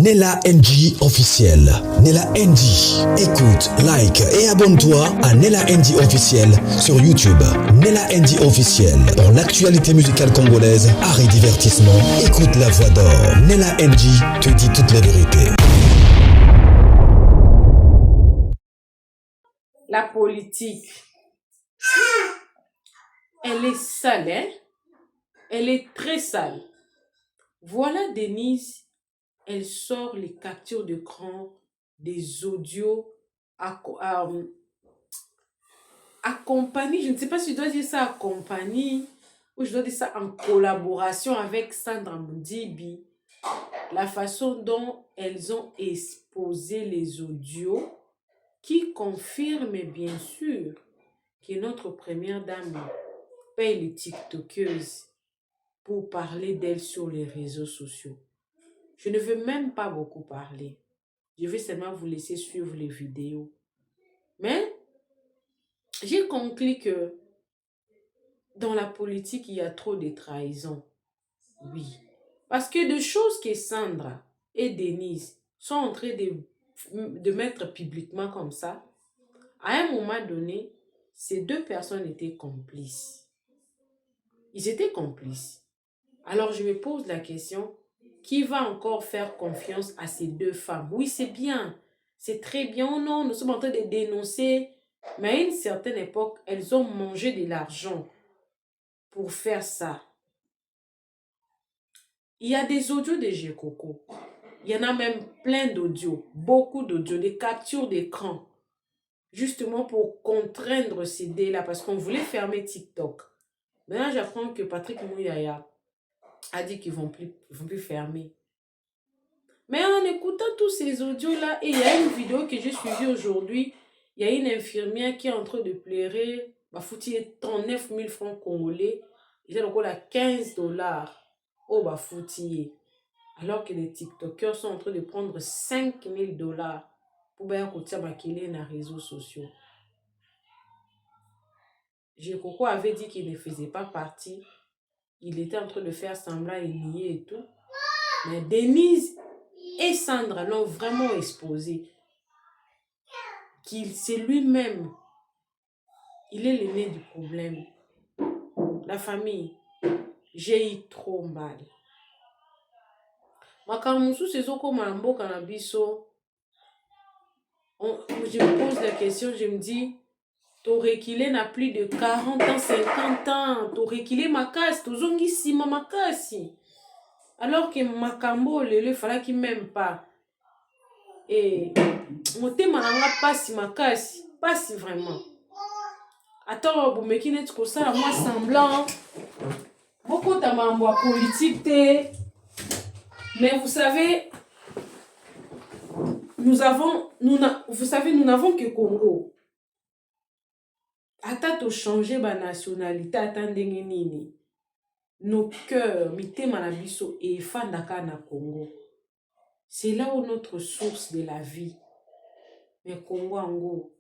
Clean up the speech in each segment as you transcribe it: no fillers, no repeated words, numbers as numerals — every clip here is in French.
Nella NG officiel. Nella NG. Écoute, like et abonne-toi à Nella NG officiel sur YouTube. Nella NG officiel. Pour l'actualité musicale congolaise, art et divertissement, écoute la voix d'or. Nella NG te dit toute la vérité. La politique, elle est sale, hein? Elle est très sale. Voilà Denise, elle sort les captures d'écran, des audios accompagnés, je ne sais pas si je dois dire ça accompagné ou je dois dire ça en collaboration avec Sandra Moudibi. La façon dont elles ont exposé les audios qui confirment bien sûr que notre première dame paye les TikTokeuses pour parler d'elle sur les réseaux sociaux. Je ne veux même pas beaucoup parler. Je vais seulement vous laisser suivre les vidéos. Mais j'ai conclu que dans la politique, il y a trop de trahison. Oui. Parce que de choses que Sandra et Denise sont en train de mettre publiquement comme ça, à un moment donné, ces deux personnes étaient complices. Ils étaient complices. Alors je me pose la question, qui va encore faire confiance à ces deux femmes? Oui, c'est bien, c'est très bien. Oh non, nous sommes en train de dénoncer. Mais à une certaine époque, elles ont mangé de l'argent pour faire ça. Il y a des audios de G-Coco. Il y en a même plein d'audios, beaucoup d'audios, des captures d'écran. Justement pour contraindre ces dés-là, parce qu'on voulait fermer TikTok. Maintenant, j'apprends que Patrick Mouyaya a dit qu'ils ne vont plus fermer. Mais en écoutant tous ces audios-là, et il y a une vidéo que j'ai suivie aujourd'hui, il y a une infirmière qui est en train de pleurer, bah foutu 39 000 francs congolais, il a encore 15 $. Oh, bah foutu. Alors que les TikTokers sont en train de prendre 5 000 $ pour bien écouter ma dans les réseaux sociaux. G-Coco avait dit qu'il ne faisait pas partie. Il était en train de faire semblant et nier et tout. Mais Denise et Sandra l'ont vraiment exposé. C'est lui-même. Il est l'aîné du problème. La famille, j'ai eu trop mal. Makamusu sezoko mambo kanabiso. Je me pose la question, je me dis, Torekile n'a plus de 40 ans, 50 ans. Torekile makasi, tozongi sima makasi. Alors que Makambo, il fallait qu'il m'aime pas. Et motema nanga pasi makasi, pasi vraiment. Attends, vous mettez net comme ça, moi semblant. Beaucoup de mambo politique, mais vous savez, nous n'avons que Congo. Attends, changer ma nationalité, attendez nini. Nos cœurs, mitema na biso et fandaka na Congo. C'est là où notre source de la vie. Mais Congo ango.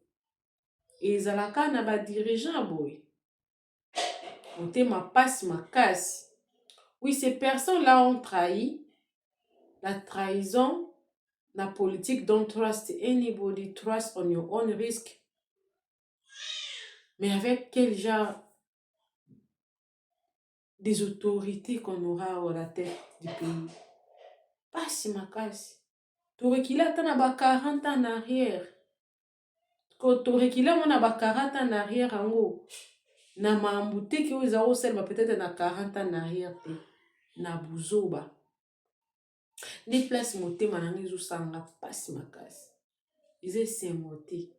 Et zalaka na ba dirigeant boy. Mitema passe ma casse. Oui, ces personnes-là ont trahi. La trahison, la politique, don't trust anybody, trust on your own risk. Mais avec quel genre des autorités qu'on aura à la tête du pays? Pas si ma casse. T'aurais qu'il a 40 ans en arrière. Quand t'aurais qu'il a 40 ans en arrière, en haut. Na maambouté qui aux aros peut-être na 40 ans en arrière. Na bouzoba. Les places montées, manangis ou sanga, pas si ma casse. Ils essaient monter.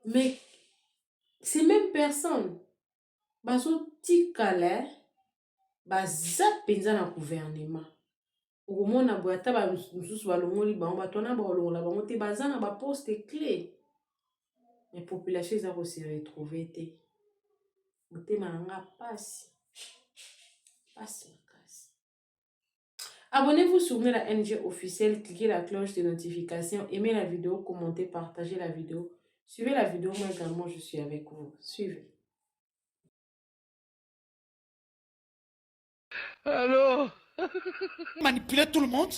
Mais ces mêmes personnes, baso tikale, baza penza na gouvernement. Au moins na boyata ba mususu balongoli bango batona balongola bango te baza na ba poste clé. Mais population za ko se retrouver te. Motema nanga passe. Passe ma casse. Abonnez-vous sur la NG officielle, cliquez la cloche de notification, aimez la vidéo, commentez, partagez la vidéo. Suivez la vidéo, moi également je suis avec vous. Suivez. Allô? Manipuler tout le monde,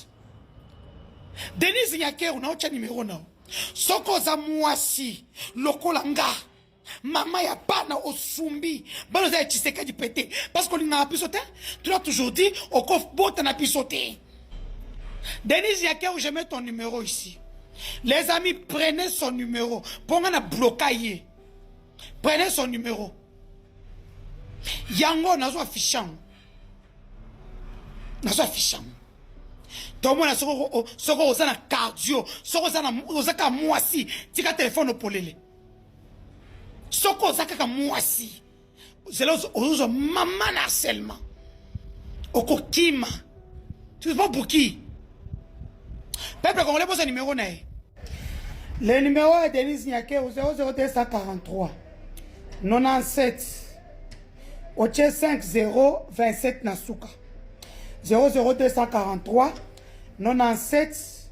Denise Nyakero na ocha numéro na. Soko za mwasi lokola nga. Maman ya pana osumbi. Balo za Tshisekedi pété. Parce qu'on a pisoté. Tu l'as toujours dit. Au coffre botte na pisoté. Denise Nyakero, je mets ton numéro ici. Les amis, prenez son numéro. Pour qu'on a bloqué. Prenez son numéro. Yango nazo affichant. Nazo affichant. Tout le monde a soko osana cardio, soko osaka mwasi, tika téléphone opolele. Soko osaka mwasi. Zelo ozo maman na harcèlement. Oko kima. Tu sais pas pour qui? Peuple congolais pose un numéro na. Le numéro est Denise Nyakero 00243 97 Oche 5027 Nasuka 00243 97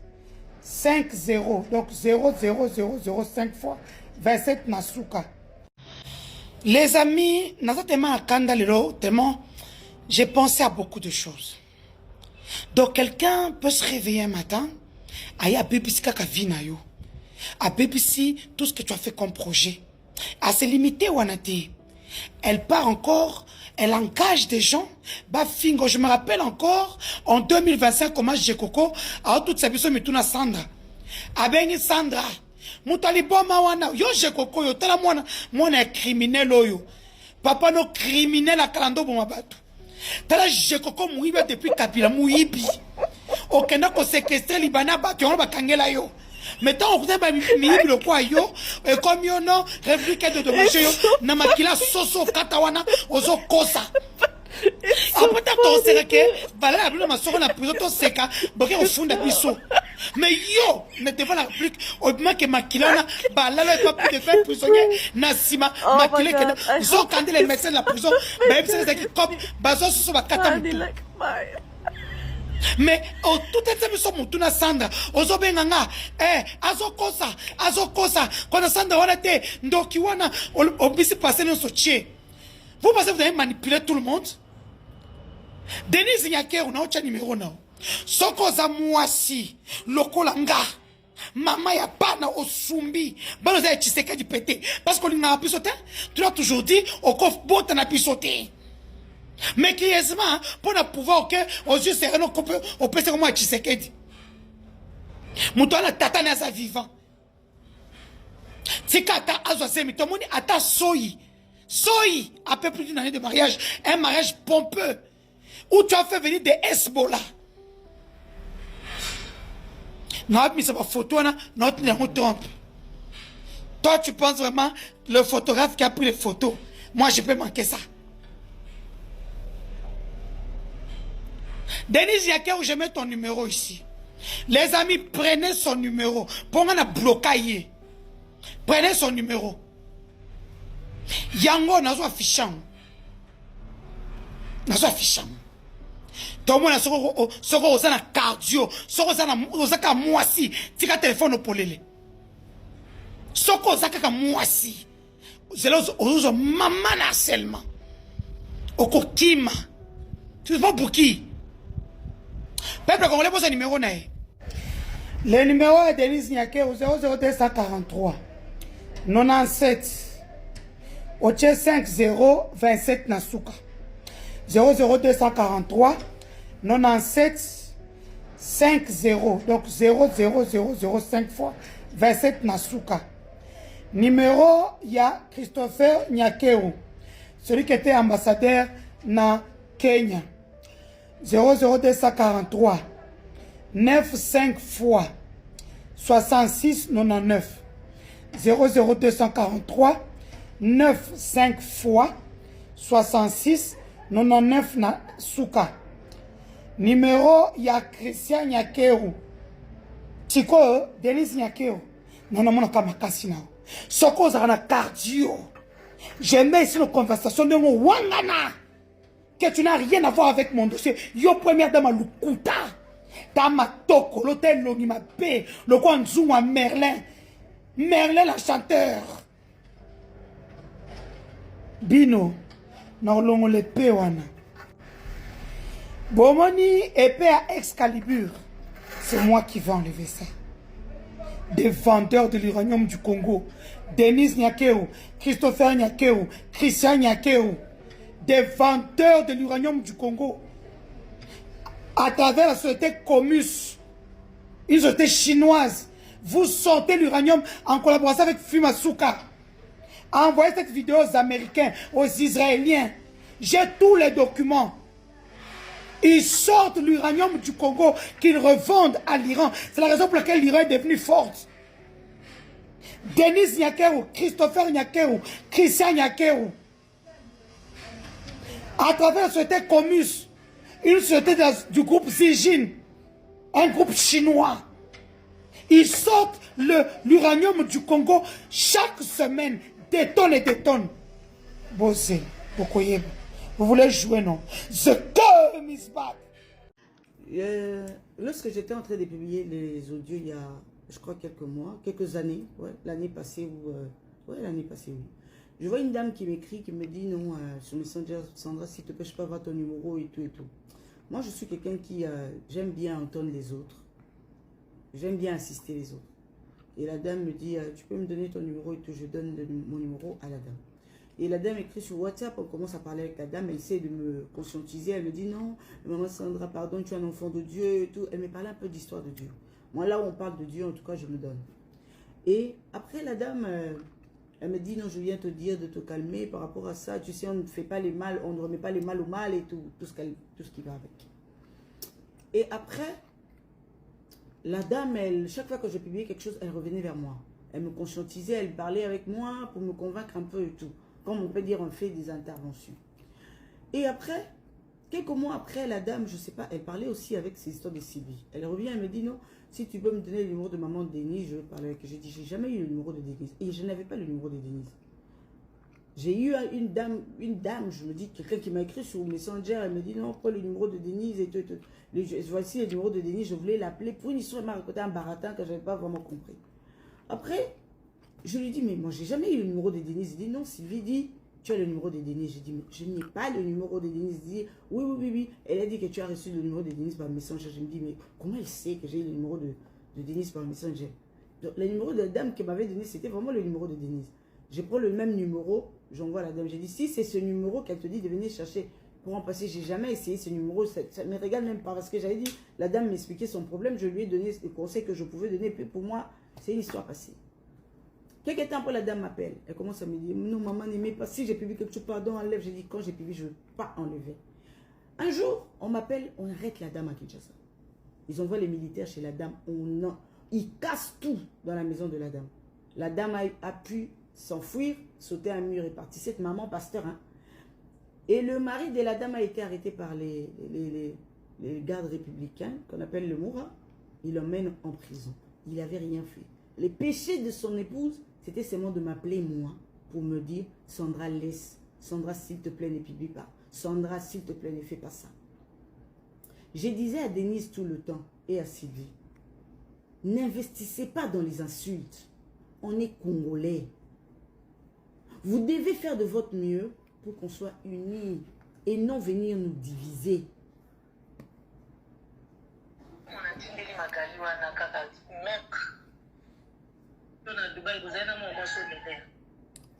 50 donc 00005 fois 27 Nasuka. Les amis, tellement j'ai pensé à beaucoup de choses. Donc quelqu'un peut se réveiller un matin, aïe à Bébisika Kavinayo, à Bébisi tout ce que tu as fait comme projet, à se limiter ou anate. Elle part encore, elle engage des gens. Bah fingo, je me rappelle encore en 2025 comment j'ai coco à toute sa personne mituna Sandra. Abeni Sandra, mutali boma wana yo j'ai coco yo tala mwana criminel oyo. Papa no criminel à kalando boma batu. Tala j'ai coco muiba depuis Kabila muibi. Okenda ko séquestrer Libana ba ki on ba kangela yo. Maintenant, on va me le quoi yo, et comme yo non, réplique de monsieur yo, na makila soso katawana, ozo kosa. Après t'as sera que, voilà, la ma soeur na prison to seka, boké au fond de biso. Mais yo, n'était pas la réplique, au moins que makila na, bah là le pas de faire prisonnier, na sima, makila que, ils ont candé les médecins de la prison, même si c'est qui comme, bazo soso ba katamu. Mais tout est ça mutuna Sandra ozo benganga azo kosa quand Sandra wana te ndoki wana obisi passer non sotie. Vous pensez que vous avez manipulé tout le monde? Denise Nyakero na ocha numéro na. Soko za mwasi lokola nga. Maman ya pana osumbi. Balo za Tshisekedi pété parce qu'on a pisoté. Tu l'as toujours dit au coffre botte na pisoté. Mais curieusement, pour ne pouvoir que aux yeux c'est un peu on peut comment Tshisekedi. Mutona tata na sa vivant. Tikata azo semi to moni ata soyi. Soyi à peu plus d'une année de mariage, un mariage pompeux où tu as fait venir des Hezbollah. Non, mais c'est pas photo là, non tu me trompes. Toi tu penses vraiment le photographe qui a pris les photos. Moi je peux manquer ça. Denise Nyakero, je mets ton numéro ici. Les amis, prenez son numéro. Pour qu'on a bloqué. Prenez son numéro. Yango nazo affichant. Nazo affichant. Tout le monde a soko osana cardio, soko osaka mwasi, tika téléphone opolele. Soko osaka mwasi. Zelo ozo maman na harcèlement. Oko kima. Tu sais pas pour qui? Peuple congolais pose un numéro na. Le numéro est Denise Nyakero 00243 97 Oche 5027 Nasuka 00243 97 50 donc 00005 fois 27 Nasuka. Numéro il y a Christopher Nyakero, celui qui était ambassadeur na Kenya. 00243 95 fois 66 99 00243 95 fois 66 99 na Suka. Numéro ya Christian Nyakero. Chiko Denise Nyakero. Non non kama kasi na. Soko za na cardio. J'aimais ici nos conversations de mon wangana. Que tu n'as rien à voir avec mon dossier. Yo première dame à Lukuta. Dama Toko, l'hôtel Longima P, le Kwanzuma Merlin. Merlin la chanteur. Bino. Norlongo le P wana. Bomoni épée à Excalibur. C'est moi qui vais enlever ça. Des vendeurs de l'uranium du Congo. Denis Nyakeo, Christopher Nyakeo, Christian Nyakeo. Des vendeurs de l'uranium du Congo. À travers la société Comus. Une société chinoise. Vous sortez l'uranium en collaboration avec Fumasuka. Envoyez cette vidéo aux Américains, aux Israéliens. J'ai tous les documents. Ils sortent l'uranium du Congo qu'ils revendent à l'Iran. C'est la raison pour laquelle l'Iran est devenu forte. Denis Nyakero, Christopher Nyakero, Christian Nyakero. À travers la société Comus, une société du groupe Zijin, un groupe chinois. Ils sortent l'uranium du Congo chaque semaine, des tonnes et des tonnes. Bossé, Bokoyeb, vous voulez jouer, non? The girl is back. Lorsque j'étais en train de publier les audios il y a, je crois, quelques mois, quelques années, ouais, l'année passée, l'année passée, oui. Je vois une dame qui m'écrit, qui me dit non, sur Messenger, Sandra, s'il te plaît, je peux avoir ton numéro et tout et tout. Moi, je suis quelqu'un qui j'aime bien entendre les autres. J'aime bien assister les autres. Et la dame me dit, tu peux me donner ton numéro et tout. Je donne mon numéro à la dame. Et la dame écrit sur WhatsApp, on commence à parler avec la dame, elle essaie de me conscientiser. Elle me dit, non, maman Sandra, pardon, tu es un enfant de Dieu et tout. Elle me parlait un peu d'histoire de Dieu. Moi, là où on parle de Dieu, en tout cas, je me donne. Et après, la dame, elle me dit, non, je viens te dire de te calmer par rapport à ça. Tu sais, on ne fait pas les mal, on ne remet pas les mal au mal et tout ce qui va avec. Et après, la dame, chaque fois que je publiais quelque chose, elle revenait vers moi. Elle me conscientisait, elle parlait avec moi pour me convaincre un peu et tout. Comme on peut dire, on fait des interventions. Et après, quelques mois après, la dame, je ne sais pas, elle parlait aussi avec ses histoires de Sylvie. Elle revient, elle me dit, non, si tu peux me donner le numéro de maman de Denise, je veux parler avec elle. J'ai dit, j'ai jamais eu le numéro de Denise. Et je n'avais pas le numéro de Denise. J'ai eu une dame, je me dis, quelqu'un qui m'a écrit sur Messenger, elle me dit, non, prends le numéro de Denise et tout. Voici le numéro de Denise, je voulais l'appeler. Pour une histoire, elle m'a raconté un baratin que je n'avais pas vraiment compris. Après, je lui dis, mais moi, j'ai jamais eu le numéro de Denise. Il dit, non, Sylvie dit, tu as le numéro de Denise. J'ai dit, mais je n'ai pas le numéro de Denise. Il dit, oui. Elle a dit que tu as reçu le numéro de Denise par Messenger. Je me dis, mais comment elle sait que j'ai eu le numéro de Denise par Messenger? Donc, le numéro de la dame qui m'avait donné, c'était vraiment le numéro de Denise. Je prends le même numéro, j'envoie à la dame. J'ai dit, si c'est ce numéro qu'elle te dit de venir chercher pour en passer, j'ai jamais essayé ce numéro. Ça ne me regarde même pas parce que j'avais dit, la dame m'expliquait son problème, je lui ai donné les conseils que je pouvais donner. Puis pour moi, c'est une histoire passée. Quelques temps après, la dame m'appelle. Elle commence à me dire, non, maman n'aimait pas. Si j'ai publié quelque chose, pardon, enlève. J'ai dit, quand j'ai publié, je ne veux pas enlever. Un jour, on m'appelle, on arrête la dame à Kinshasa. Ils envoient les militaires chez la dame. Ils cassent tout dans la maison de la dame. La dame a pu s'enfuir, sauter un mur et partir. Cette maman, pasteur, hein. Et le mari de la dame a été arrêté par les gardes républicains, qu'on appelle le Moura. Il l'emmène en prison. Il n'avait rien fait. Les péchés de son épouse, c'était seulement de m'appeler moi, pour me dire, Sandra, laisse. Sandra, s'il te plaît, ne publie pas. Sandra, s'il te plaît, ne fais pas ça. Je disais à Denise tout le temps, et à Sylvie, n'investissez pas dans les insultes. On est Congolais. Vous devez faire de votre mieux pour qu'on soit unis et non venir nous diviser.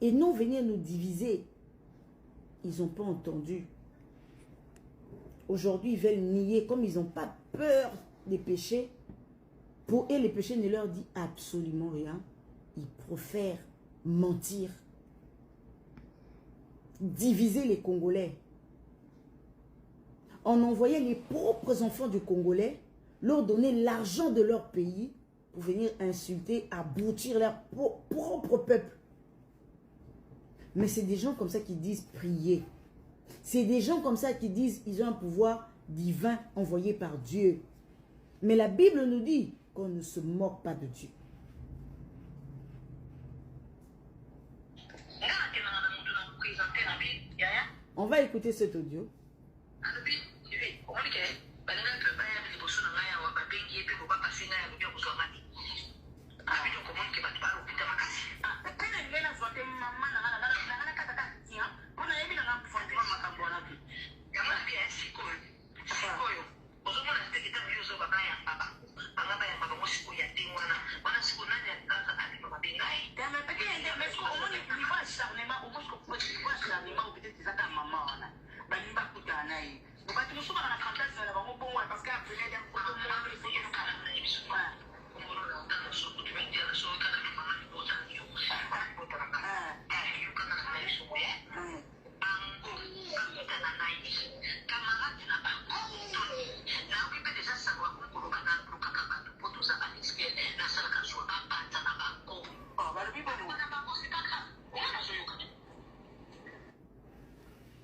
Et non venir nous diviser. Ils n'ont pas entendu. Aujourd'hui, ils veulent nier, comme ils n'ont pas peur des péchés. Pour eux, les péchés ne leur disent absolument rien. Ils préfèrent mentir. Diviser les Congolais. On envoyait les propres enfants du Congolais, leur donner l'argent de leur pays pour venir insulter, aboutir leur propre peuple. Mais c'est des gens comme ça qui disent prier. C'est des gens comme ça qui disent ils ont un pouvoir divin envoyé par Dieu. Mais la Bible nous dit qu'on ne se moque pas de Dieu. On va écouter cet audio.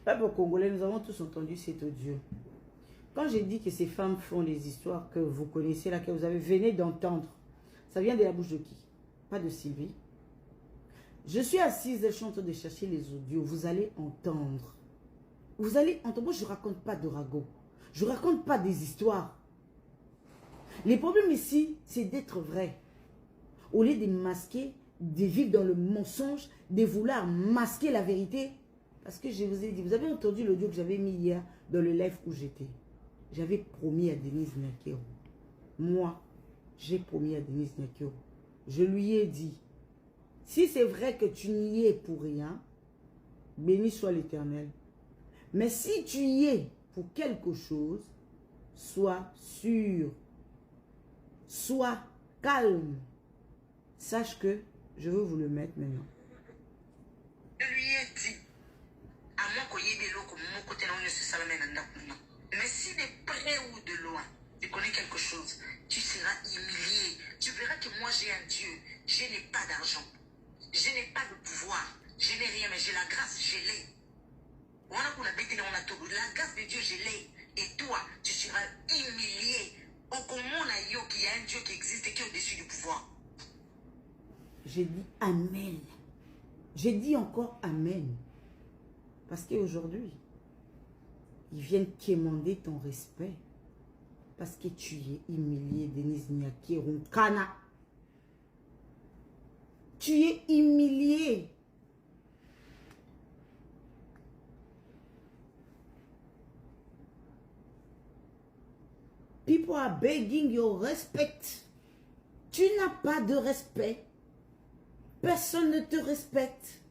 Peuple congolais, nous avons tous entendu cet audio. Quand j'ai dit que ces femmes font des histoires que vous connaissez, là, que vous avez venez d'entendre, ça vient de la bouche de qui? Pas de Sylvie. Je suis assise, je suis en train de chercher les audios. Vous allez entendre. Vous allez entendre. Moi, je ne raconte pas de ragots. Je ne raconte pas des histoires. Les problèmes ici, c'est d'être vrai. Au lieu de masquer, de vivre dans le mensonge, de vouloir masquer la vérité. Parce que je vous ai dit, vous avez entendu l'audio que j'avais mis hier dans le live où j'étais. J'avais promis à Denise Nyakero. Moi, j'ai promis à Denise Nyakero. Je lui ai dit, si c'est vrai que tu n'y es pour rien, béni soit l'Éternel. Mais si tu y es pour quelque chose, sois sûr, sois calme. Sache que je veux vous le mettre maintenant. Je lui ai dit, à moins qu'il y ait des lots comme mon côté, non, je suis salamé. Mais si de près ou de loin, tu connais quelque chose, tu seras humilié. Tu verras que moi j'ai un Dieu. Je n'ai pas d'argent. Je n'ai pas de pouvoir. Je n'ai rien, mais j'ai la grâce, je l'ai. La grâce de Dieu, je l'ai. Et toi, tu seras humilié. Au commun, il y a un Dieu qui existe et qui est au-dessus du pouvoir. J'ai dit Amen. J'ai dit encore Amen. Parce qu'aujourd'hui, ils viennent quémander ton respect. Parce que tu es humilié, Denise Nyakero Kana. Tu es humilié. People are begging your respect. Tu n'as pas de respect. Personne ne te respecte.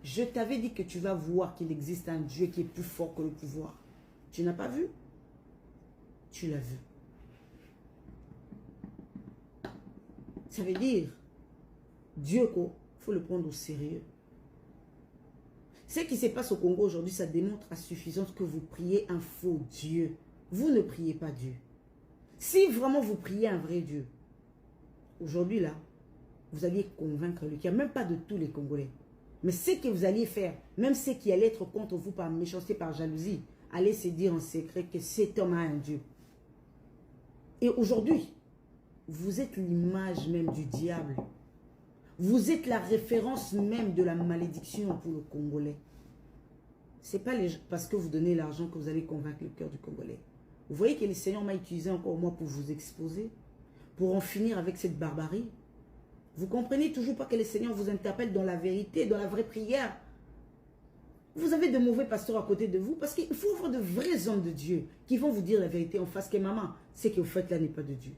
Je t'avais dit que tu vas voir qu'il existe un Dieu qui est plus fort que le pouvoir. Tu n'as pas vu? Tu l'as vu. Ça veut dire, Dieu, il faut le prendre au sérieux. Ce qui se passe au Congo aujourd'hui, ça démontre à suffisance que vous priez un faux Dieu. Vous ne priez pas Dieu. Si vraiment vous priez un vrai Dieu, aujourd'hui là, vous alliez convaincre le cœur, même pas de tous les Congolais. Mais ce que vous alliez faire, même ceux qui allaient être contre vous par méchanceté, par jalousie, allez se dire en secret que cet homme a un Dieu. Et aujourd'hui, vous êtes l'image même du diable. Vous êtes la référence même de la malédiction pour le Congolais. Ce n'est pas parce que vous donnez l'argent que vous allez convaincre le cœur du Congolais. Vous voyez que le Seigneur m'a utilisé encore moi pour vous exposer, pour en finir avec cette barbarie. Vous comprenez toujours pas que le Seigneur vous interpelle dans la vérité, dans la vraie prière. Vous avez de mauvais pasteurs à côté de vous parce qu'il faut avoir de vrais hommes de Dieu qui vont vous dire la vérité en face que maman, ce que vous faites là n'est pas de Dieu.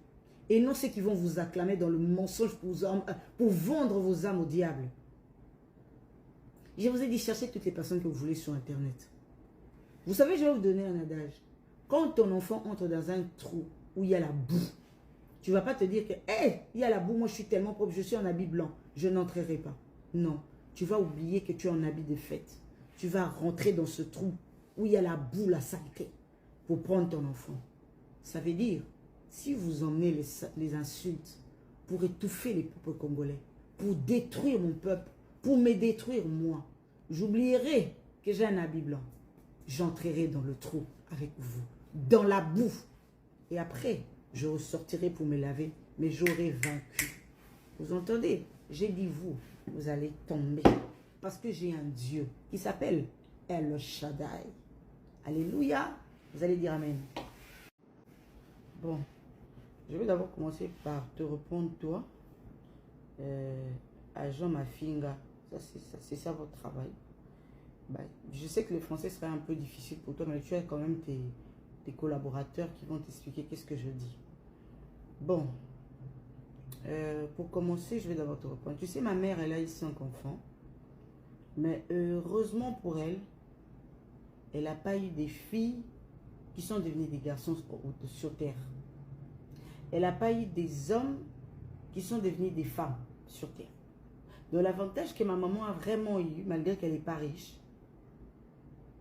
Et non ceux qui vont vous acclamer dans le mensonge pour vendre vos âmes au diable. Je vous ai dit, cherchez toutes les personnes que vous voulez sur Internet. Vous savez, je vais vous donner un adage. Quand ton enfant entre dans un trou où il y a la boue, tu ne vas pas te dire que, hey, il y a la boue, moi je suis tellement propre, je suis en habit blanc, je n'entrerai pas. Non, tu vas oublier que tu es en habit de fête. Tu vas rentrer dans ce trou où il y a la boue, la saleté, pour prendre ton enfant. Ça veut dire, si vous emmenez les insultes pour étouffer les peuples congolais, pour détruire mon peuple, pour me détruire moi, j'oublierai que j'ai un habit blanc. J'entrerai dans le trou avec vous, dans la boue. Et après, je ressortirai pour me laver, mais j'aurai vaincu. Vous entendez? J'ai dit vous, vous allez tomber. Parce que j'ai un Dieu qui s'appelle El Shaddai. Alléluia. Vous allez dire Amen. Bon. Je vais d'abord commencer par te répondre, toi, à Jean Mafinga. C'est ça votre travail. Bah, je sais que le français serait un peu difficile pour toi, mais tu as quand même tes collaborateurs qui vont t'expliquer qu'est-ce que je dis. Bon, pour commencer, je vais d'abord te répondre. Tu sais, ma mère, elle a eu 5 enfants, mais heureusement pour elle, elle n'a pas eu des filles qui sont devenues des garçons sur terre. Elle n'a pas eu des hommes qui sont devenus des femmes sur terre. Donc l'avantage que ma maman a vraiment eu, malgré qu'elle n'est pas riche,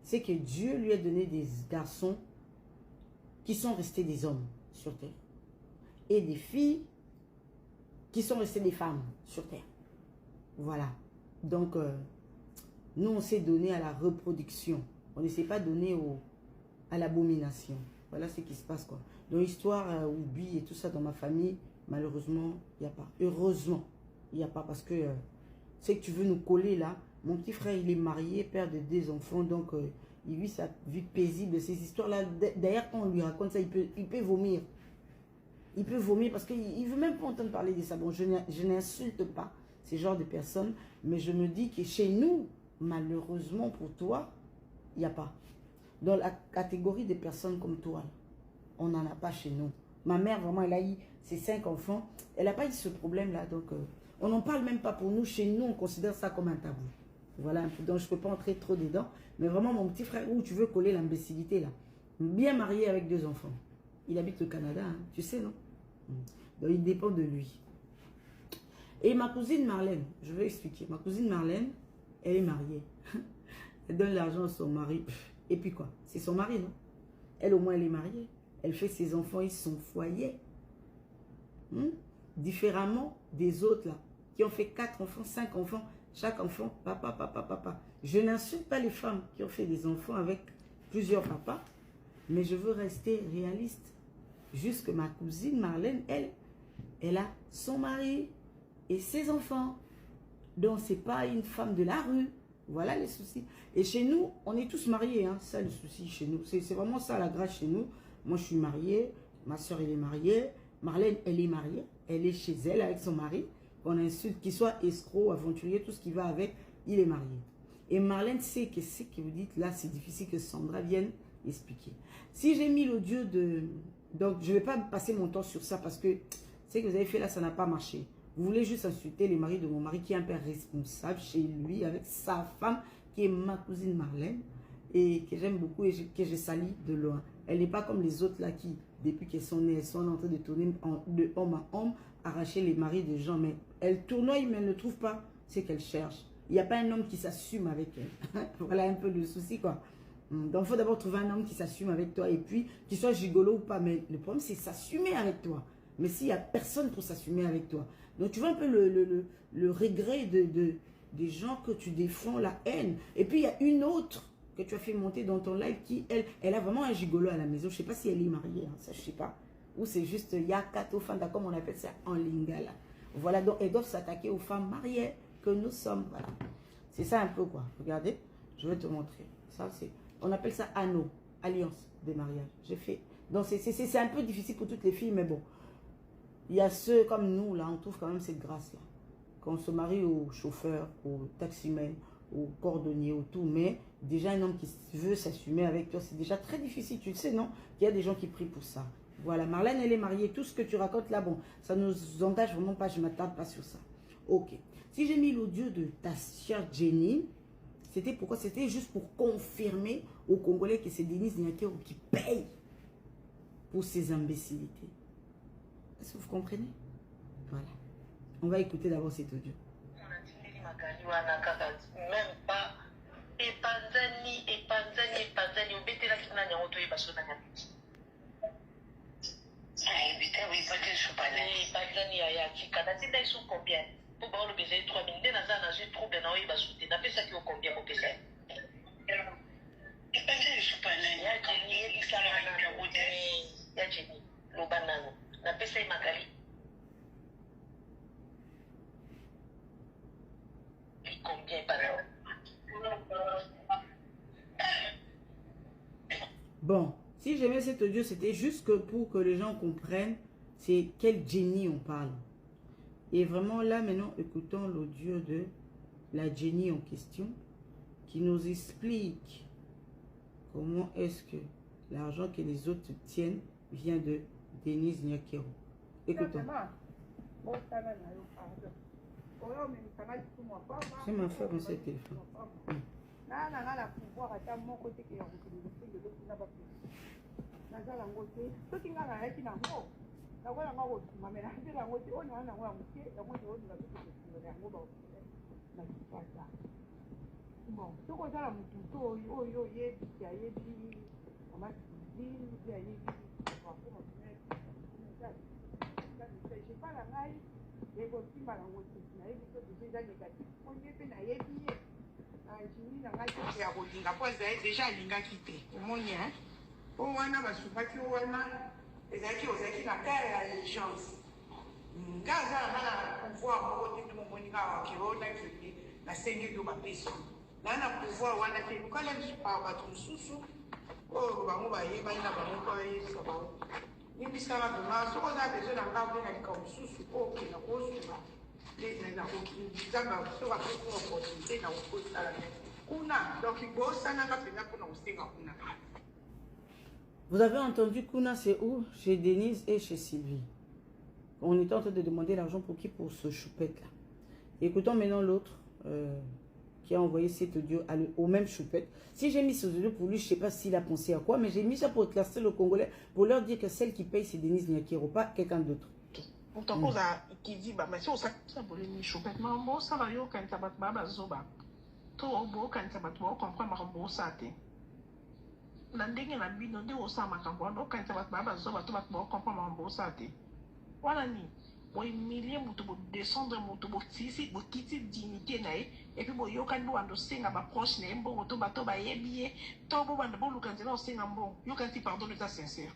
c'est que Dieu lui a donné des garçons qui sont restés des hommes sur terre. Et des filles qui sont restées des femmes sur terre. Voilà. Donc, Nous, on s'est donné à la reproduction. On ne s'est pas donné à l'abomination. Voilà ce qui se passe, quoi. Dans l'histoire, Oubi et tout ça dans ma famille, malheureusement, il n'y a pas. Heureusement, il n'y a pas parce que c'est que tu veux nous coller là. Mon petit frère, il est marié, père de 2 enfants, donc il vit sa vie paisible. Ces histoires-là, d'ailleurs, quand on lui raconte ça, il peut vomir. Il peut vomir parce qu'il ne veut même pas entendre parler de ça. Bon, je n'insulte pas ces genres de personnes, mais je me dis que chez nous, malheureusement pour toi, il n'y a pas. Dans la catégorie des personnes comme toi, on n'en a pas chez nous. Ma mère, vraiment, elle a eu ses 5 enfants. Elle n'a pas eu ce problème-là. Donc, on n'en parle même pas pour nous. Chez nous, on considère ça comme un tabou. Voilà un peu. Donc, je ne peux pas entrer trop dedans. Mais vraiment, mon petit frère, où tu veux coller l'imbécilité, là. Bien marié avec 2 enfants. Il habite au Canada, hein. Tu sais, non? Donc, il dépend de lui. Et ma cousine Marlène, je vais expliquer. Ma cousine Marlène, elle est mariée. Elle donne l'argent à son mari. Et puis quoi? C'est son mari, non? Elle, au moins, elle est mariée. Elle fait ses enfants, ils sont foyer. Différemment des autres, là, qui ont fait 4 enfants, 5 enfants. Chaque enfant, papa, papa, papa. Je n'insulte pas les femmes qui ont fait des enfants avec plusieurs papas. Mais je veux rester réaliste. Juste que ma cousine Marlène, elle a son mari et ses enfants. Donc, ce n'est pas une femme de la rue. Voilà les soucis. Et chez nous, on est tous mariés. Hein. Ça, le souci chez nous. C'est vraiment ça la grâce chez nous. Moi, je suis mariée. Ma soeur, elle est mariée. Marlène, elle est mariée. Elle est chez elle avec son mari. On insulte, qu'il soit escroc, aventurier, tout ce qui va avec, il est marié. Et Marlène sait que ce que vous dites là, c'est difficile que Sandra vienne expliquer. Si j'ai mis l'audio de... Donc, je ne vais pas passer mon temps sur ça parce que ce que vous avez fait là, ça n'a pas marché. Vous voulez juste insulter les maris de mon mari qui est un père responsable chez lui avec sa femme qui est ma cousine Marlène et que j'aime beaucoup et que je salis de loin. Elle n'est pas comme les autres là qui, depuis qu'elles sont nées, elles sont en train de tourner de homme à homme, arracher les maris de gens. Mais elle tournoie, mais elle ne trouve pas ce qu'elle cherche. Il n'y a pas un homme qui s'assume avec elle. Voilà un peu le souci, quoi. Donc, il faut d'abord trouver un homme qui s'assume avec toi et puis, qu'il soit gigolo ou pas. Mais le problème, c'est s'assumer avec toi. Mais s'il n'y a personne pour s'assumer avec toi. Donc, tu vois un peu le regret des gens que tu défends, la haine. Et puis, il y a une autre que tu as fait monter dans ton live qui, elle a vraiment un gigolo à la maison. Je ne sais pas si elle est mariée, hein, ça, je ne sais pas. Ou c'est juste Yakato Fanda, comme on appelle ça en lingala. Voilà, donc elles doivent s'attaquer aux femmes mariées que nous sommes. Voilà. C'est ça un peu, quoi. Regardez, je vais te montrer. Ça, c'est... On appelle ça anneau, alliance de mariage. J'ai fait. Donc, c'est un peu difficile pour toutes les filles, mais bon. Il y a ceux comme nous, là, on trouve quand même cette grâce-là. Quand on se marie au chauffeur, au taximan, au cordonnier, au tout. Mais déjà, un homme qui veut s'assumer avec toi, c'est déjà très difficile. Tu le sais, non? Il y a des gens qui prient pour ça. Voilà, Marlène, elle est mariée. Tout ce que tu racontes là, bon, ça ne nous engage vraiment pas. Je ne m'attarde pas sur ça. Ok. Si j'ai mis l'audio de ta soeur Jenny, c'était pourquoi? C'était juste pour confirmer aux Congolais que c'est Denise Nyakero qui paye pour ces imbécilités. Est-ce que vous comprenez? Voilà. On va écouter d'abord cet audio. Même pas. Epanzani, obételaki na nyango toyeba so na nyamiti. Epanzani ya chika. Natinda iso combien? Pour voir le baiser 3 000. Dès naza na j'ai trouble na oyi basute. Na pesa ki o combien mo pesa? Epanzani supa na ya Jenny isala na ngode. Ya Jenny lo banano. Na pesa imakali. Combien par an? Bon, si j'aimais cet audio, c'était juste que pour que les gens comprennent c'est quel Jenny on parle. Et vraiment là maintenant, écoutons l'audio de la Jenny en question qui nous explique comment est-ce que l'argent que les autres tiennent vient de Denise Nyakero. Écoutons. C'est ma femme dans ce téléphone. déjà alingaki te omoni o wana basupaki wana ezalaki ozalaki na kare ya allégeance nga aza na na pouvoir moko te tu omoni kaka keonaki nasengi yo bapesi na na pouvoir wana te lukala bato mosusu oyo bango bayebani na bango mpo bayebisa bango nibisaka vraimen soki oza besoin na nga mpe na likambo mosusu okenda kosuka nzambe soki apesi opportunité na okosala kuna donc bosananga mpenza mpona kosenga kuna. Vous avez entendu Kuna, c'est où? Chez Denise et chez Sylvie. On était en train de demander l'argent pour qui? Pour ce choupette-là. Écoutons maintenant l'autre qui a envoyé cet audio au même choupette. Si j'ai mis ce audio pour lui, je ne sais pas s'il a pensé à quoi, mais j'ai mis ça pour éclaircir le Congolais, pour leur dire que celle qui paye, c'est Denise Nyakero, pas quelqu'un d'autre. Pourtant, on a qui dit, bah, mais si on s'est abonné une choupette, mais bon, ça va, yo, quand tu vas te zoba. Tout au beau, quand tu vas te comprendre, bon, ça, t'es. Na ndenge na bino nde osa makambo wana okanisa bato baya bazoba to bato baokomprendre makambo osa te wana ni boemilie moto bodescendre moto bokiti dignité na ye epuis boyokani bowanda osenga baproche na ye mbongo to bato bayebi ye to bobanda boluka nzela osenga mbongo yokani ti pardon eza sincère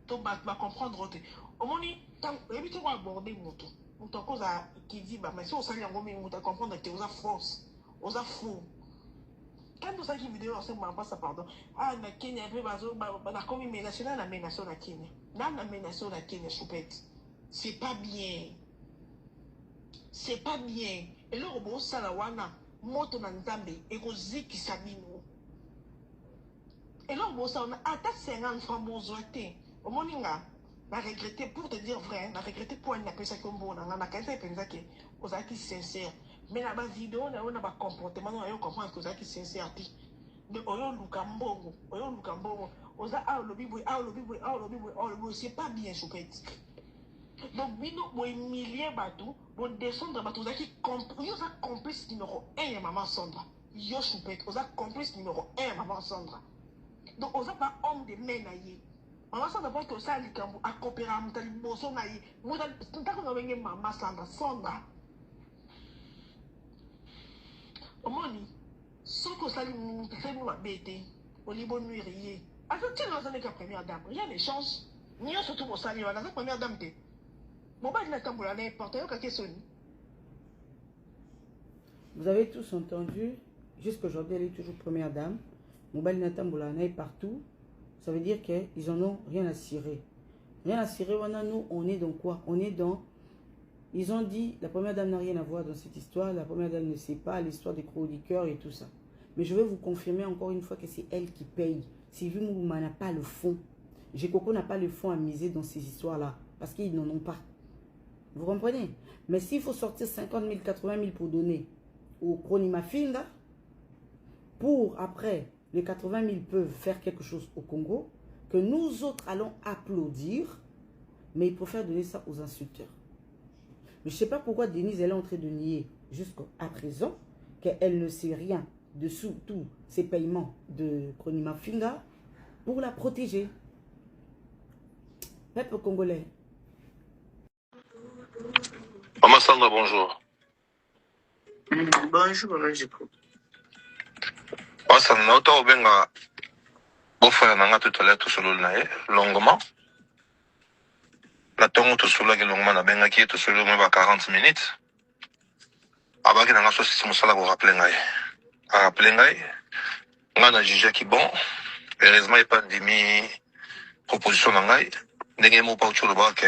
to bato bacomprendre te omoni oyebi te koaborde moto akoza kidi bama si osali yango mingi moto acomprendre te oza force oza fou. Quand vous avez une vidéo, on passe pardon. Ah, na Kenya, na commis national, la menace na Kenya. Dans la menace na Kenya, choupette. C'est pas bien. C'est pas bien. Et là, on bosse à la wana, moto na nzambe, et qu'on ziki sabino. Et là, on bosse à la attaque 50 francs bonzoité. Au moninga, na regretté, pour te dire vrai, na regretté pour une appel ça comme bon, na kaisa pensa que, aux acquis sincères. Mais la vidéo, on a un comportement, on comprend que c'est sincère. Mais on lukambongo, on a le c'est pas bien, choupette. Donc, nous, milliers de bateaux, on descend de bateaux qui comprennent, on a complice numéro 1 à maman Sandra. Yo choupette, on a complice numéro 1 à maman Sandra. Donc, on a pas homme de main à y. Maman Sandra, parce que ça, il y a un coopérateur, il y a un boson à y. Moi, je suis maman Sandra. Omoni, sans que ça lui fait nous bêter, au niveau nuirier. Alors, tiens, dans la première dame, il y a des chances. Ni surtout pour ça, il y a la première dame. Vous avez tous entendu, jusqu'aujourd'hui, elle est toujours première dame. Mobile Natamboula est partout. Ça veut dire qu'ils en ont rien à cirer. Rien à cirer, nous, on est dans quoi? On est dans... Ils ont dit, la première dame n'a rien à voir dans cette histoire, la première dame ne sait pas l'histoire des chroniqueurs et tout ça. Mais je vais vous confirmer encore une fois que c'est elle qui paye. Sylvie Mourouma n'a pas le fond. Gekoko n'a pas le fond à miser dans ces histoires-là, parce qu'ils n'en ont pas. Vous comprenez? Mais s'il faut sortir 50 000, 80 000 pour donner au Kronimafinga, pour après, les 80 000 peuvent faire quelque chose au Congo, que nous autres allons applaudir, mais ils préfèrent donner ça aux insulteurs. Mais je ne sais pas pourquoi Denise elle est en train de nier jusqu'à présent qu'elle ne sait rien de tous ces paiements de Kronimafinga pour la protéger. Peuple congolais. Maman Sandra, bonjour. Bonjour, j'écoute. Sandra, autant benga bofa na nga tout à l'heure tout solo na longuement. La tongo tout solo que longuement na benga qui tout solo moi 40 minutes. Abaki na nga so si musala ko rappeler ngai. A rappeler ngai. Nga na juge qui bon. Heureusement il pas demi proposition na ngai. Ndenge mo pa uchulo ba ke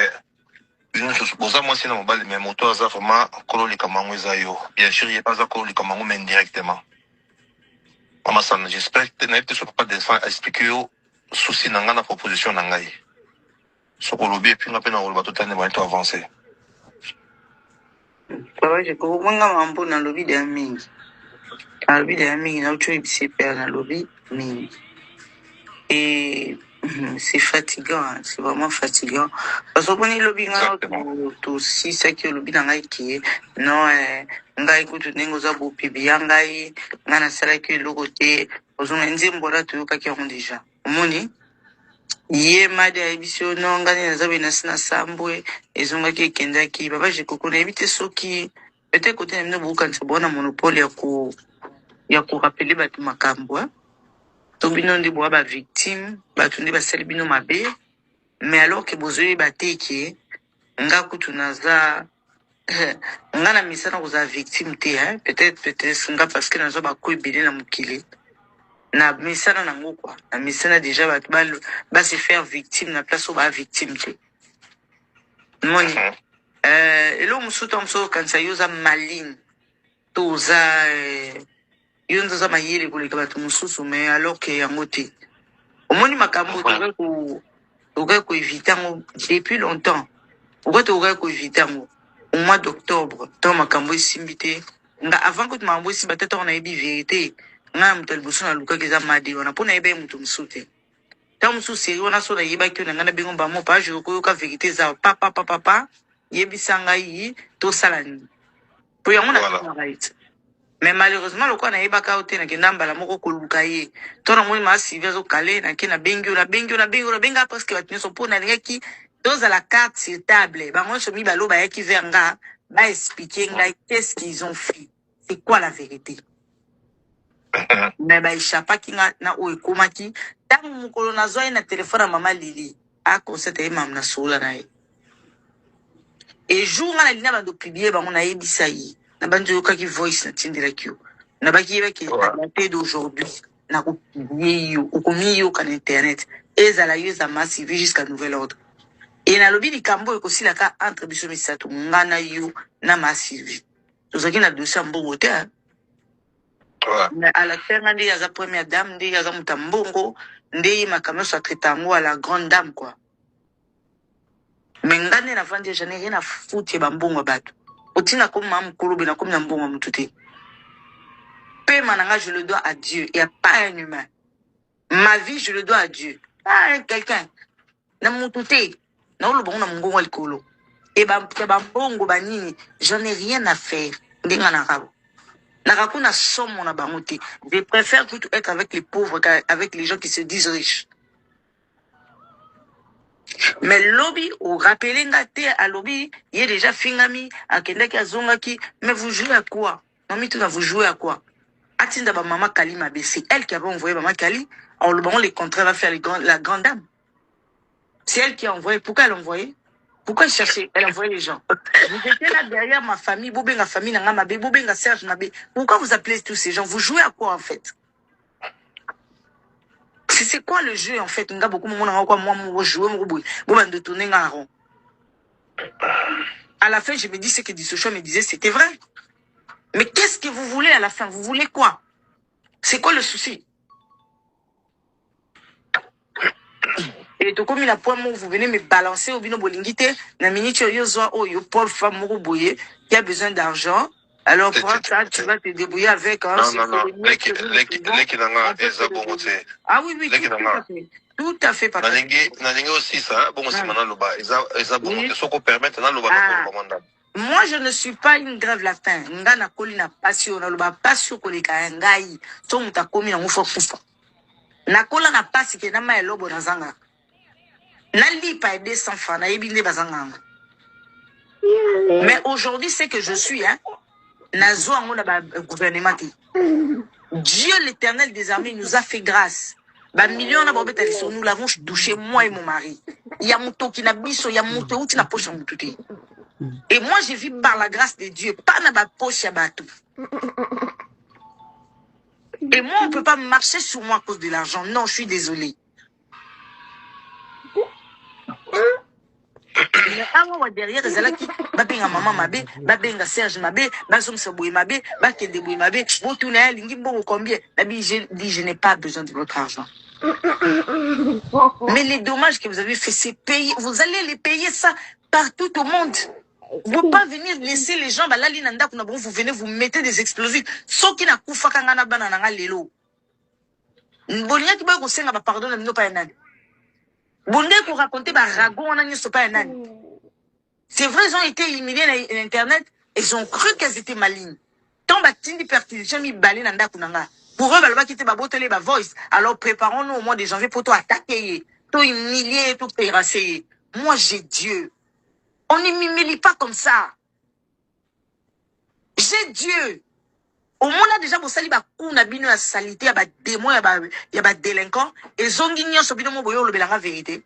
une chose boza moi c'est na mobile mais moto aza vraiment kololi kamango ezayo. Bien sûr il pas za kololi kamango mais indirectement. Maman Sandra, j'espère que tu n'as pas de expliquer souci dans la proposition nangai. Ce que l'objet puis on a peine à tout année va avancer. Papa, je comprends mambo na lobby de mingi. Na lobby de mingi na ucho ibisiper na lobby mingi. Et c'est fatigant, c'est vraiment fatigant. Parce que poni lobby nga to si ça qui lobby nangai qui non ngai kutu nengo za bo pibi ngai ngana sala ki logote ozonga nzimbora to yoka ki on déjà. Moni ye made ebiso no ngani na zabe na sina sambwe ezonga ki kenda ki baba je kokona ebite soki ete côté na mno buka nsabona monopole ya ko rappeler ba makambo to bino ndi boa ba victime ba tundi ba sel bino mabe mais alors que bozoyi ba teke nga kutu naza nga na misana koza victime te peut-être nga parce que nazo ba ko ebele na mokili na misana nango quoi na misana déjà ba se faire victime na place où ba victime te moni elo musuto mso kansa yoza maline toza yonzo za mayele koleka bato mususu mais alors que yango te omoni makambo toka ko éviter depuis longtemps pourquoi toka ko éviter au mois d'octobre tant makambo simbité nga avant que makambo simbata to na yebi vérité nga mutal boso na luka keza madi wana pona yebe mutu musute tant musu seri wana so na yeba ki na ngana bingo ba mo pa je ko ka vérité za papa yebi sanga yi to salani pour yango na right. Mais malheureusement, le quoi n'a pas qu'à ôter, n'a qu'un bala moko kolukaye. Toi, on m'a suivi au calé, n'a qu'un benga parce que tu ne sont pas n'a qui dans la carte sur table. Bah moi, je mis balo bah qui verra, bah expliquer qu'est-ce qu'ils ont fait. C'est quoi la vérité? Mais bah il chapa qui na ou ekomaki. Tant mon colonazo na téléphone à maman Lili. A constaté maman na sola na. Et jour à la ligne va de publier bah on a ebisayi. Na banjo yoka ki voice na tindira kyo na baki yeba ki la d'aujourd'hui na ko yo okomi yo kan internet ezala yo za massive jusqu'à nouvel ordre et na lobi likambo ekosi la ka entre biso misato ngana yo na massive tozaki na dossier mbongo te mais à la fin ndi ya za première dame ndi ya za mutambongo ndi makamyo sa traitango à la grande dame quoi mais ngane na vandi je n'ai rien à foutre ba mbongo bato otina comme mam kolobe na comme na mbongo mutute pe mananga je le dois à Dieu il y a pas un humain ma vie je le dois à Dieu pas quelqu'un na mutute na lo bon na mbongo likolo et ba mbongo banini j'en ai rien à faire ndenga na rabo na rakuna somme na bangote je préfère plutôt être avec les pauvres qu'avec les gens qui se disent riches. Mais lobby, au rappelé ngate à lobby, il est déjà fingami, à kendaki à zongaki, mais vous jouez à quoi? Non, mais vous jouez à quoi? Atinda ba maman Kali m'a baissé. Elle qui avait envoyé maman Kali, en le bon, les contrats va faire la grande dame. C'est elle qui a envoyé. Pourquoi elle a envoyé? Pourquoi elle cherchait? Elle a envoyé les gens. Vous étiez là derrière ma famille, Bobenga famille, Nanga Mabé, Bobenga Serge Mabé. Pourquoi vous appelez tous ces gens? Vous jouez à quoi en fait? C'est quoi le jeu en fait? Nga beaucoup moi jouer de tourner en rond. À la fin, je me dis ce que Dissocho me disait, c'était vrai. Mais qu'est-ce que vous voulez à la fin? Vous voulez quoi? C'est quoi le souci? Et tout comme il a point vous venez me balancer au bino bolingite, na minute yo yo pauvre femme boye qui a besoin d'argent. Alors, pour ça, tu vas te débrouiller avec. Hein, non. Ah oui, tout à fait. Aussi ça. Bon, c'est maintenant moi, je ne suis pas une grève latin. Nga na koli na passion, na loba passion koleka ngai. So muta komi na mufa kufa. Na kola na pasi ke na ma elobo na zanga. Na li pa 200 francs na yebinde bazanga. Mais aujourd'hui, c'est que je suis, hein. Nazo na gouvernement. Dieu l'éternel des armées nous a fait grâce. Ba millions na bobeta liso nous l'avons touché moi et mon mari. Il y a muto qui na biso, il y a muto uti na poche mututé. Et moi je vis par la grâce de Dieu, pas na ba poche ya batou. Et moi on peut pas marcher sur moi à cause de l'argent. Non, je suis désolé. Mais avant derrière ezalaki babenga maman mabe babenga Serge mabe bazomsa boye mabe bakende boye mabe botuna lingi mbongo combien nabi je dis je n'ai pas besoin de votre argent. Mais les dommages que vous avez fait c'est payer, vous allez les payer ça partout au monde. Vous ne pouvez pas venir laisser les gens balali nanda kuna bon vous venez vous mettez des explosifs so ki na kufa kanga na bana nga lelo bolinga ki ba ko senga ba pardon na mino pa nani bonde pour raconter ba ragon on a ni pas nani. C'est vrai, ils ont été humiliés à l'internet, ils ont cru qu'elles étaient malignes. Tant batindi pertinent mi balé nanda kunanga. Pour eux balba qui était ba botele ba voice. Alors préparons-nous au mois de janvier pour toi attaquer, toi humilier, tout terrasser. Moi j'ai Dieu. On ne m'humilie pas comme ça. J'ai Dieu. Au moins là déjà, vous savez, il y a une salité, il y a des démons, il y a des délinquants. Et Zonguignon, ce binomo, vous voyez, la vérité.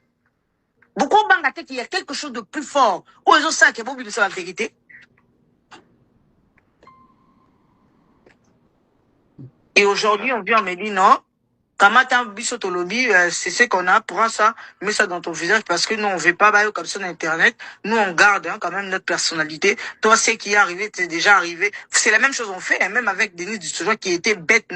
Beaucoup de qu'il y a quelque chose de plus fort. Ou ils ont ça qui est bon, c'est la vérité. Et aujourd'hui, on vient me dire non. Kamata Bissotolobi, c'est ce qu'on a. Prends ça, mets ça dans ton visage parce que nous, on ne veut pas bailler comme ça sur Internet. Nous, on garde quand même notre personnalité. Toi, ce qui est arrivé, c'est déjà arrivé. C'est la même chose qu'on fait, hein, même avec Denis Dussojo qui était bête.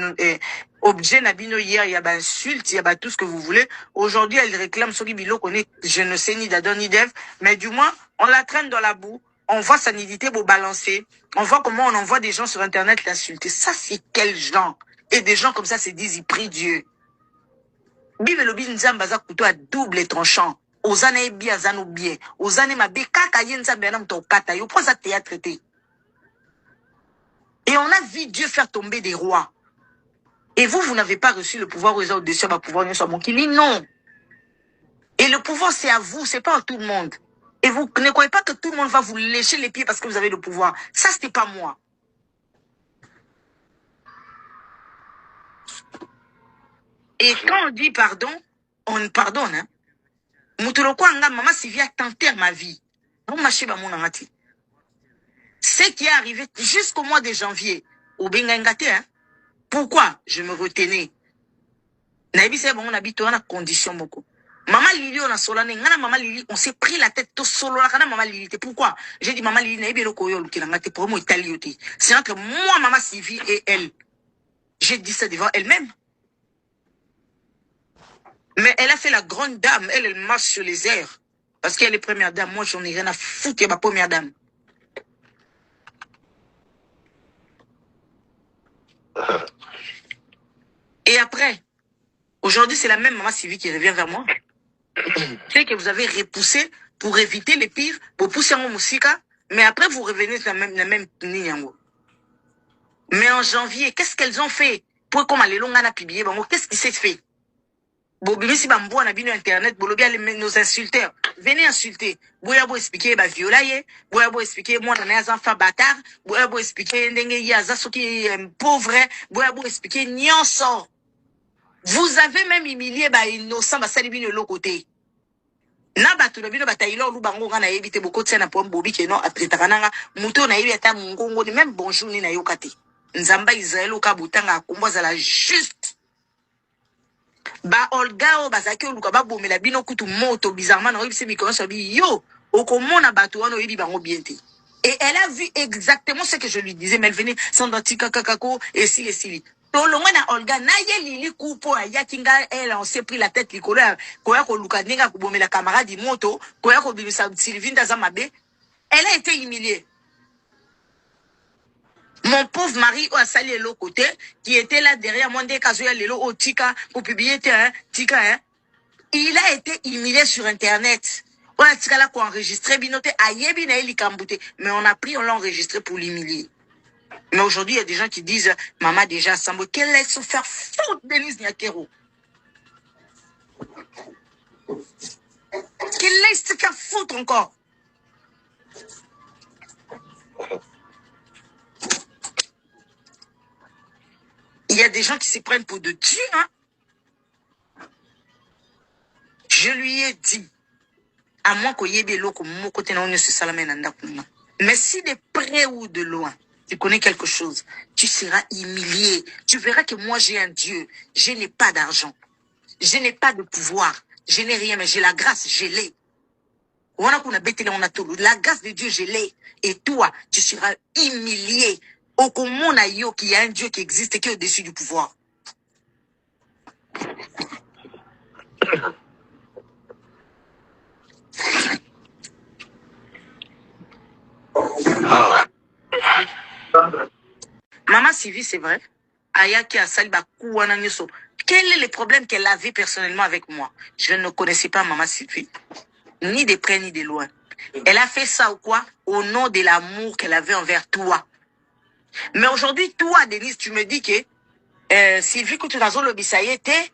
Objet Nabino hier, il y a des insultes, il y a tout ce que vous voulez. Aujourd'hui, elle réclame Soki Bilo qu'on est, je ne sais ni d'Adon ni d'Ève, mais du moins, on la traîne dans la boue. On voit sa nudité pour balancer. On voit comment on envoie des gens sur Internet l'insulter. Ça, c'est quel genre? Et des gens comme ça se disent, ils prient Dieu. Bible lobi nzamba za couteau à double tranchant. Ozane bien zano bien. Ozane ma be kaka yenza benam to kata. Yo prends ça théâtre traité. Et on a vu Dieu faire tomber des rois. Et vous n'avez pas reçu le pouvoir aux au-dessus de pouvoir sur mon kili. Non. Et le pouvoir c'est à vous, c'est pas à tout le monde. Et vous ne croyez pas que tout le monde va vous lécher les pieds parce que vous avez le pouvoir. Ça c'était pas moi. Et quand on dit pardon, on pardonne. Hein. Moutoloko anga maman Sylvia t'enterre ma vie. Ce qui est arrivé jusqu'au mois de janvier, au Bengangate, hein. Pourquoi je me retenais? Naïbi c'est bon, on habite en condition beaucoup. Maman Lili, on a solane, maman Lili, on s'est pris la tête tout solo là, maman Lili, pourquoi? J'ai dit maman Lili, naïbi le koyo, qui l'a pour moi italioté. C'est entre moi, maman Sylvie et elle. J'ai dit ça devant elle-même. Mais elle a fait la grande dame. Elle marche sur les airs. Parce qu'elle est première dame. Moi, j'en ai rien à foutre. Elle est ma première dame. Et après, aujourd'hui, c'est la même maman Sylvie qui revient vers moi. C'est que vous avez repoussé pour éviter les pires, pour pousser en musique. Mais après, vous revenez dans la même ligne. Mais en janvier, qu'est-ce qu'elles ont fait? Pour comme les longues à publier, qu'est-ce qui s'est fait? Bobimi si bambo on a bien internet, bolobi nos insulteurs. Venez insulter. Boya bo expliquer ba violaye, boya bo expliquer moi na un enfant bâtard, boya bo expliquer ndenge yaza soki pauvre, boya bo expliquer nyonso. Vous avez même humilié ba innocent ba sali bino l'autre côté. Na batu bino batailo lu bango ngana yebite boko tsena po bobi ke no atretaka nanga muto na yebi ata mungongo ni même bonjour ni na yokate. Nzamba Israël ka butanga akomboza la juste. Ba Olga o bazaki oluka ba bomela bino kutu moto bizarrement na yebise mikon so bi yo okomona batu wana yebi bango bienté. Et elle a vu exactement ce que je lui disais, mais elle venait sans dantika kakako et si. Tolonga na Olga na ye lili kupo ya kinga elle on s'est pris la tête likolo koya ko luka ninga ko bomela camarade moto koya ko bibisa Sylvie Ndazamabe. Elle a été humiliée. Mon pauvre mari a sali l'autre côté, qui était là derrière moi, dès qu'il y a au Tika, pour publier Tika, hein. Il a été humilié sur Internet. On a Tika là pour enregistrer, binoté, ayebi na eli kambouté. Mais on a pris, on l'a enregistré pour l'humilier. Mais aujourd'hui, il y a des gens qui disent, maman déjà, Sambo, qu'elle laisse se faire foutre Denise Nyakero. Qu'elle laisse se faire foutre encore. Il y a des gens qui se prennent pour de Dieu, hein. Je lui ai dit, à moins qu'il y ait des lots comme mon côté, mais si de près ou de loin, tu connais quelque chose, tu seras humilié. Tu verras que moi, j'ai un Dieu. Je n'ai pas d'argent. Je n'ai pas de pouvoir. Je n'ai rien, mais j'ai la grâce, je l'ai. La grâce de Dieu, je l'ai. Et toi, tu seras humilié. Au commun qu'il y a un Dieu qui existe et qui est au-dessus du pouvoir. Maman Sylvie, c'est vrai. Aya qui a saliba kouana nyoso. Quel est le problème qu'elle avait personnellement avec moi? Je ne connaissais pas Maman Sylvie. Ni de près ni de loin. Elle a fait ça ou quoi? Au nom de l'amour qu'elle avait envers toi. Mais aujourd'hui, toi, Denise, tu me dis que Sylvie, que tu as le bisayete,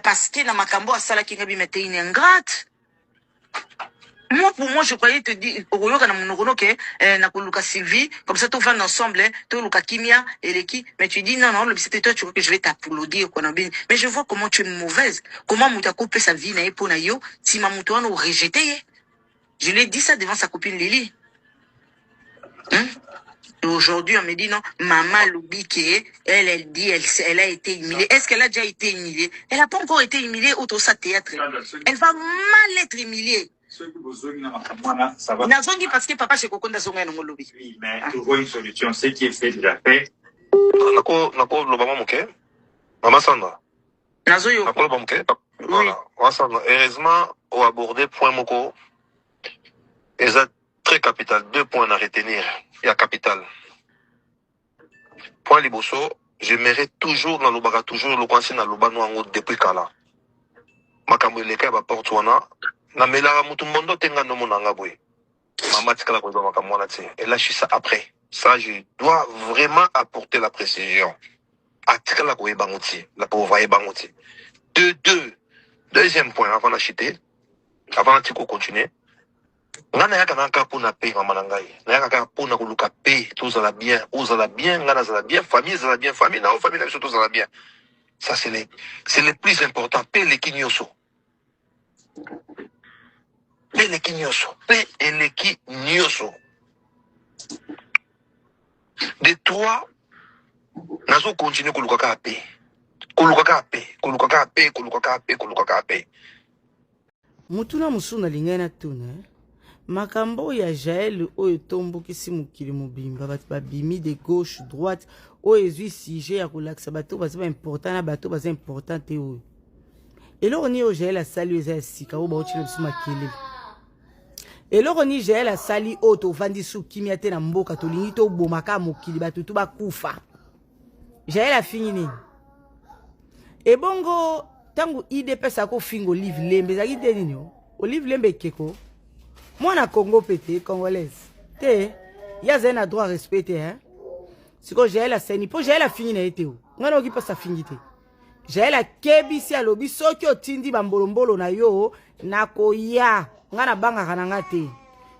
parce que dans ma cambo, à Sala qui mette une ingrate. Moi, pour moi, je croyais te dire, Sylvie, comme ça, tout va ensemble, tout Luka Kimia et Leki. Mais tu dis, non, c'était toi, tu veux que je vais t'applaudir, mais je vois comment tu es mauvaise. Comment Moutako peut sa vie, naïe, pour naïo, si ma moutouane ou rejeté. Je lui ai dit ça devant sa copine Lily. Et aujourd'hui, on me dit, non, maman Loubike, elle dit, elle a été humiliée. Est-ce qu'elle a déjà été humiliée? Elle n'a pas encore été humiliée autour de sa théâtre. Elle va mal être humiliée. Nazongi parce que papa chez Kokonda Zonga no lobby. Oui, mais trouver une solution, ce qui est fait déjà fait. Nako lobama moke. Maman Sandra. Nazoyo. Nako lobama moke. Voilà. Heureusement, au aborder point moko. Ils ont très capital. 2 points à retenir. Il y a capital. Point liboso, je mérite toujours dans le baga toujours le conseil dans le bano depuis kala. Makambo leka ba porte wana. Na melara mutu mondo tenga no monanga boy. Maman tikala ko ba makambo na ti. Et là je suis ça après. Ça je dois vraiment apporter la précision. Atikala ko ebangoti, la pauvre ebangoti. Deuxième point avant d'acheter. Avant de continuer. Ngana yaka naka pona paix maman nangai. Na yaka pona ko luka paix, tous ala bien, ngana zala bien, famille zala bien, famille na famille surtout zala bien. Ça c'est le plus important, paix les kinyoso. Paix les kinyoso, paix et les kinyoso. De 3 nazo continuer ko luka ka paix. Ko luka ka paix. Mutuna musuna lingana tuna. Makambo ya Jaël oyo tombokisi mukili mobimba batu babimi de gauche droite oyo ezui sujet ya kolakisa bato baza ba important na bato baza important te oyo. Eloko ni oyo Jaël asali eza ya sika oyo baotila biso makelele. Eloko ni Jaël asali oyo tovandi su kimia te na mboka tolingi tobomaka mokili bato to bakufa. Jaël afingi nini? Ebongo tangu IDPS ako fingo Olive Lembe ezalaki te nini o? Olive Lembe ekeko moi na Congo pété, congolaise. Té, ya zena droit respecter hein. Si ko Jaël a seni, po Jaël a fini na été où? Ngana oki pas sa fini té. Jaël a kebisi a lobi soki otindi bambolombolo na yo na koya. Ngana banga kananga té.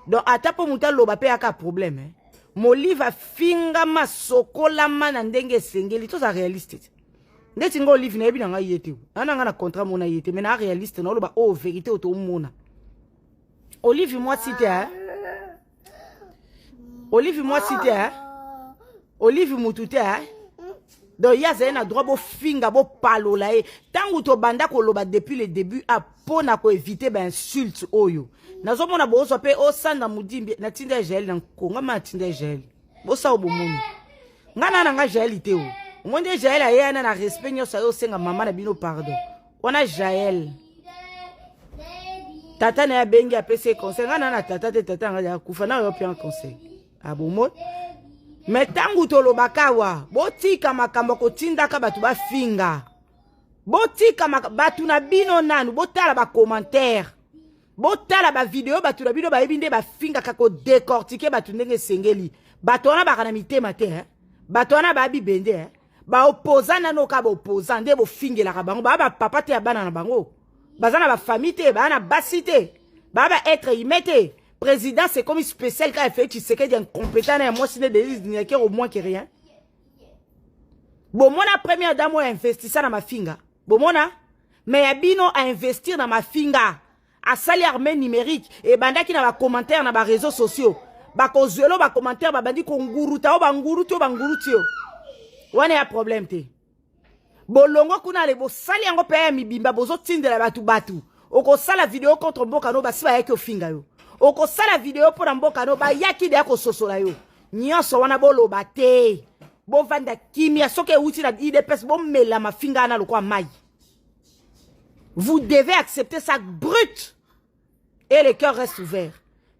Donc ata po muta loba pe aka problème hein. Molive a finga ma sokola mana ndenge sengeli to za réaliste. Ndeti ngo Olive na yebi na nga yete. Nana ngana contrat mona yete mais na réaliste na loba oh vérité oto mona. Olive moi cité hein. Olive moi cité hein. Olive mutute hein. Donc ya zena droit bo finga bo palola e. Tangu to banda ko loba depuis le début a pona ko éviter ba insulte oyo. Nazo mona bo so pe o sanda mudimbi na tinda gel na konga ma tinda gel. Bo sa obomoni. Ngana na nga gel ite o. Monde gel a na respect nyo sa yo senga mama na bino pardon. Ona Jaël. Tata na bengi a PC conseil ngana na tata te tata nga kufa na yo pia conseil. Abomo. Mais tangu to lobaka wa, botika makambo ko tindaka batu ba finga. Botika batu na bino nanu, botala ba commentaire. Botala ba vidéo batu na bino ba ebinde ba finga kako décortiquer batu ndenge sengeli. Batu na ba kana mitema te hein. Batu na ba bibende hein. Ba opposant na no ka ba opposant nde bo fingela ka bango ba papa te abana na bango. Bazana ba famille te, ba na basité, ba être imité. Président c'est comme spécial quand il fait tu sais qu'il est incompétent et moi c'est des au moins que rien. Bon mona première dame a investi ça dans ma finga. Bon mona mais abino a investir dans ma finga. A salaire numérique et banda qui na ba commentaire na ba réseaux sociaux. Ba kozelo ba commentaire ba bandi ko nguruta o ba nguruti o ba nguruti o. Wana ya problème te. Bolongo kuna le bo sali yango pe mi bimba bozo tindela batu. Oko sala vidéo contre mboka no ba siba yake ofinga yo. Oko sala vidéo pour mboka no ba yaki de yako sosola yo. Nyonso wana bolo bate. Bo vanda kimia soke uti na IDPS bo mela mafinga na lokwa mai. Vous devez accepter ça brut. Et le cœur reste ouvert.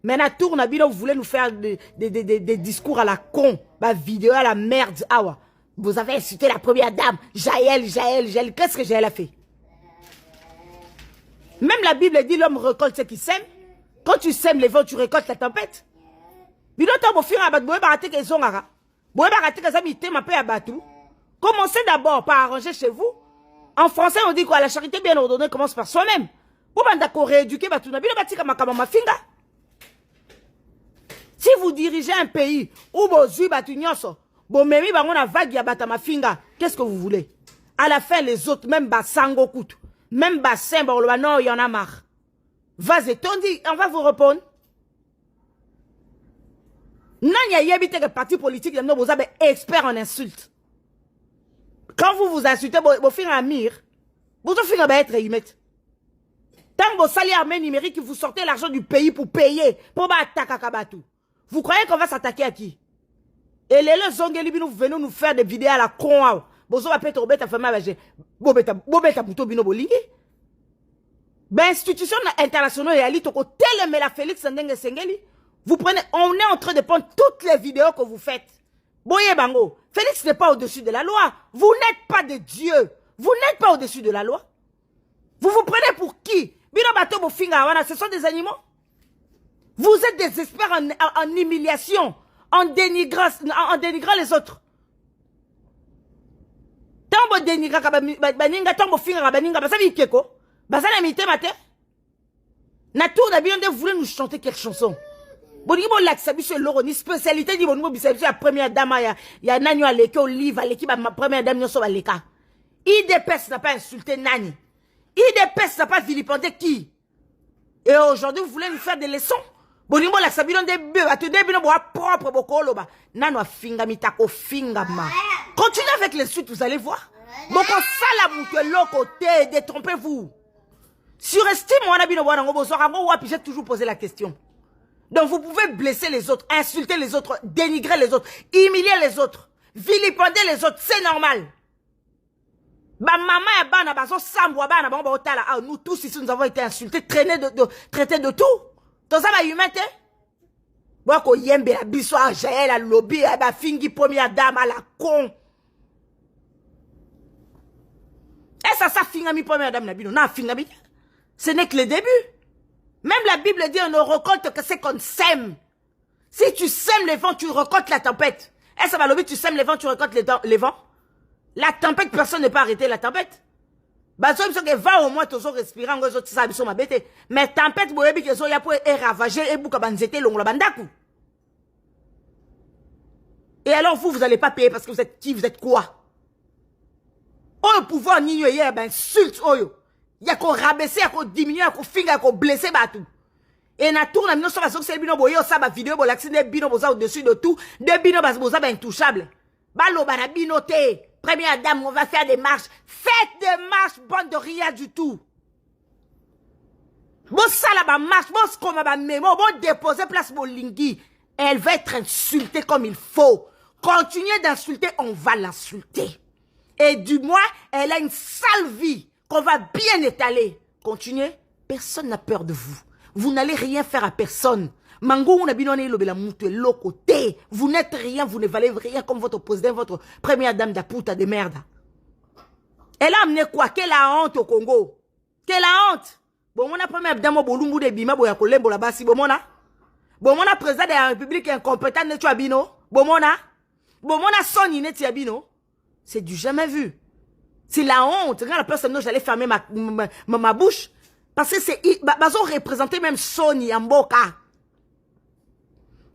Maintenant tourne bino vous voulez nous faire des discours à la con, ba vidéo à la merde awa. Vous avez insulté la première dame, Jaël. Qu'est-ce que Jaël a fait? Même la Bible dit l'homme récolte ce qu'il sème. Quand tu sèmes les vents, tu récoltes la tempête. Commencez d'abord par arranger chez vous. En français, on dit quoi? La charité bien ordonnée commence par soi-même. Vous m'avez rééduqué, vous dirigez un pays où vous batunyoso, vous memi bango na vague ya bata mafinga, qu'est-ce que vous voulez? À la fin, les autres, même Basango Koutou, même Bassin, non, il y en a marre. Vas-y, on va vous répondre. Nanya yebite que parti politique, vous avez expert en insultes. Quand vous vous insultez, vous faites un mire, vous faites être humain. Tant que vous salez armée numérique, vous sortez l'argent du pays pour payer, pour attaquer Kabatou. Vous croyez qu'on va s'attaquer à qui? Et les Zongeli, nous venons nous faire des vidéos à la con. Bozo va peut-être obéter à faire ma bobeta buto bino bolingi. Ben, institution internationale et ali toko tel mais la Félix Ndenge Sengeli. Vous prenez, on est en train de prendre toutes les vidéos que vous faites. Boye bango. Félix n'est pas au-dessus de la loi. Vous n'êtes pas de Dieu. Vous n'êtes pas au-dessus de la loi. Vous vous prenez pour qui? Bino bato bo finga wana, ce sont des animaux. Vous êtes des experts en humiliation, en dénigrant les autres. Tambo dénigra baninga tambo finga baninga basabi keko basana mité maté na tour na bien de voulait nous chanter quelle chanson boni bon l'axabi sur l'oroni spécialité di bongo bisabi la première dame ya nani à l'école livre l'équipe ma première dame nyoso baleka IDPS n'a pas insulté nani IDPS n'a pas vilipendé qui et aujourd'hui vous voulez nous faire des leçons boni bon l'axabi dans des bœufs à te débino bo propre bokolo ba nano finga mitako finga ma. Continuez avec les suites, vous allez voir. Donc, ça, la boucle, l'autre côté, détrompez-vous. Surestime, on a bien j'ai toujours posé la question. Donc, vous pouvez blesser les autres, insulter les autres, dénigrer les autres, humilier les autres, vilipender les autres, c'est normal. Nous tous ici, nous avons été insultés, traités de tout. Dans ça, va humain, Wako yembe la biso a jaye la lobby a ba fingi première dame à la con. Et ça finga mi première dame na bino na finga mi. Ce n'est que le début. Même la Bible dit on ne récolte que c'est qu'on sème. Si tu sèmes les vents, tu récoltes la tempête. Et ça va lobby tu sèmes les vents, tu récoltes les vents. La tempête, personne ne peut arrêter la tempête. Bazo biso ke va au moins tozo respirer ngo zo tisa biso mabete. Mais tempête boyebi ke zo ya pour ravager et buka banzete longola bandaku. Et alors vous allez pas payer parce que vous êtes qui, vous êtes quoi? Oh pouvoir ni hier ben insulte oyo. Ya ko rabaisser, ya ko diminuer, ya ko finga, ya ko blesser batou. Et na tourne na so baso c'est bino boyo ça ba vidéo bo l'accès bino boza au-dessus de tout, de bino bas boza ben intouchable. Balo bana bino te. Première dame, on va faire des marches. Faites des marches, bande de rien du tout. Bon, ça là-bas marche, bon, ce qu'on va mémo, bon, déposer place mon lingui. Elle va être insultée comme il faut. Continuez d'insulter, on va l'insulter. Et du moins, elle a une sale vie qu'on va bien étaler. Continuez, personne n'a peur de vous. Vous n'allez rien faire à personne. Mango, vous n'êtes rien, vous ne valez rien comme votre président, votre première dame de puta de merde. Elle a amené quoi? Quelle a honte au Congo? Quelle a honte? Bon, mon première dame au Bolumbu de Bima, boya kolembo la basi, bon, mon président de la République incompétent, ne tu abino? Bon, mon son net abino. C'est du jamais vu. C'est la honte. Quand la personne, j'allais fermer ma bouche. Parce que c'est, bazo représenté même Sony Amboka.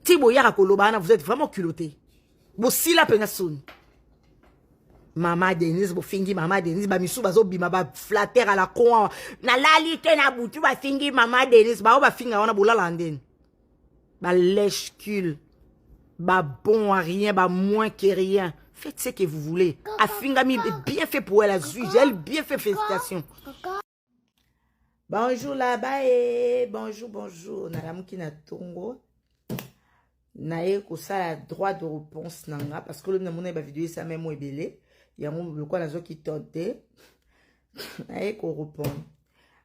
Vous êtes vraiment culotté. Bon, si la peine Maman Denise, bon, fingi, maman Denise, ba misu, bazo bima, ba flatter à la con. Na lalité na boutu, ba fingi, maman Denise, ba ba finga, on a boula landen. Ba lèche-cul. Ba bon à rien, ba moins que rien. Faites ce que vous voulez. A finga mi, bien fait pour elle, a elle, bien fait, félicitations. Bonjour là-bas et bonjour. Nalam ki na tongo. Nae ko ça droit de réponse nanga parce que le namona ba vidéo ça même ebele ya mo le quoi nazo ki tente nae ko répondre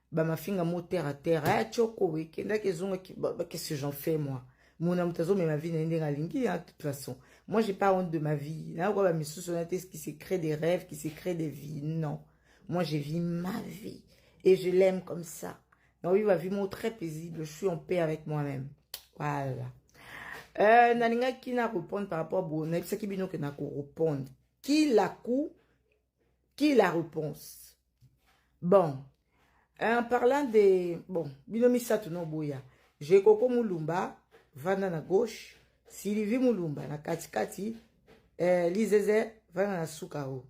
ba ma finga mo terre à terre a choko weekend ke zonga ki qu'est-ce que j'en fais moi mon amtazo mais ma vie n'est ngalingi de toute façon moi j'ai pas honte de ma vie là quoi ba mi sous-sonate qui se crée des rêves qui se crée des vies non moi j'ai vis ma vie et je l'aime comme ça donc oui ma vie mo très paisible je suis en paix avec moi-même voilà. Naninga qui n'a répondre par rapport à Bonnet, c'est qui bino que n'a répondre. Qui la coup, qui la réponse. Bon, en parlant de bon, bino misatu no boya. J'ai Coco Moulumba, Vanda na gauche, Sylvie Mulumba na katikati Lizeze vana na suka o.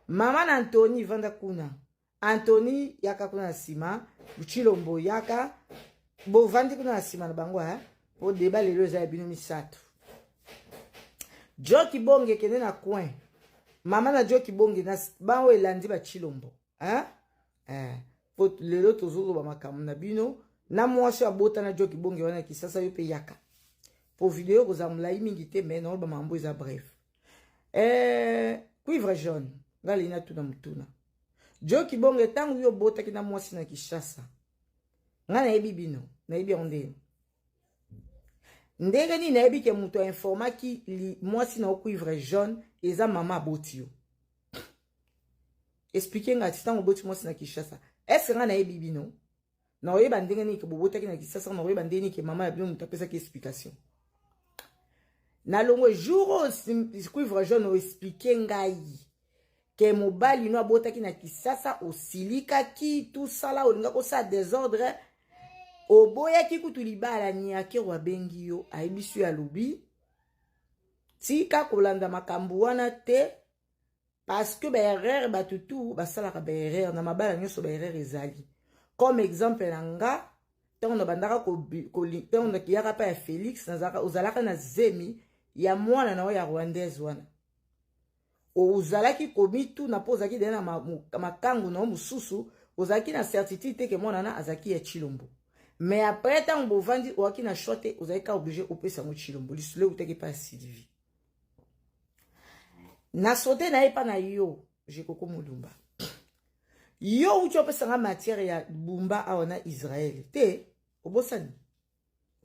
Mama na Anthony vanda kuna. Anthony yaka kuna sima, Chilombo yaka bo vandi kuna sima na bango po débat lelo za bino misato. Joki bonge kene na coin. Mama na Joki bonge na bango elandi ba Chilombo. Po lelo tozolo ba makamu na bino na mwasha bota na Joki bonge wana kisasa yo pe yaka. Po video kozamula mingi te mais non ba mambo za bref. Cuivre jaune. Ngali na tuna mutuna. Joki bonge tangu yo bota kina mwasi na Kishasa. Nga na ebi bino, na ebi onde. Ndenge ni na ebi ke muto informa ki li mwasi na cuivre jaune eza mama boti yo. Expliquer nga titango boti mwasi na Kishasa. Est-ce nga na ebi bino? Na oyeba ndenge ni ke bobota ki na Kishasa na oyeba ndenge ni ke mama ya bino muto apesa ki explication. Na longo jour cuivre jaune o expliquer ngai. Que mobali no abota ki na Kisasa osilika ki tout ça là olinga ko sa désordre oboya ki kutulibala ni akirwa bengi yo aibisu ya lubi tika kolanda makambu wana te parce que ba erreur batutu basala ka ba erreur na mabala nyoso ba erreur ezali comme exemple nanga tango na bandaka ko tango na kiyaka pa ya Félix nazaka ozalaka na zemi ya mwana na ya Rwandaise wana ozalaki komitu na pozaki dena makangu na mususu ozalaki na certitude que mwana na azaki ya Chilombo mais après tant bovandi oaki na chote ozalika obligé opesa mo Chilombo lisule uteki pa Sylvie na sote na epa na yo Jekoko Mulumba yo ucho pesa nga matière ya bumba awana Israël te obosani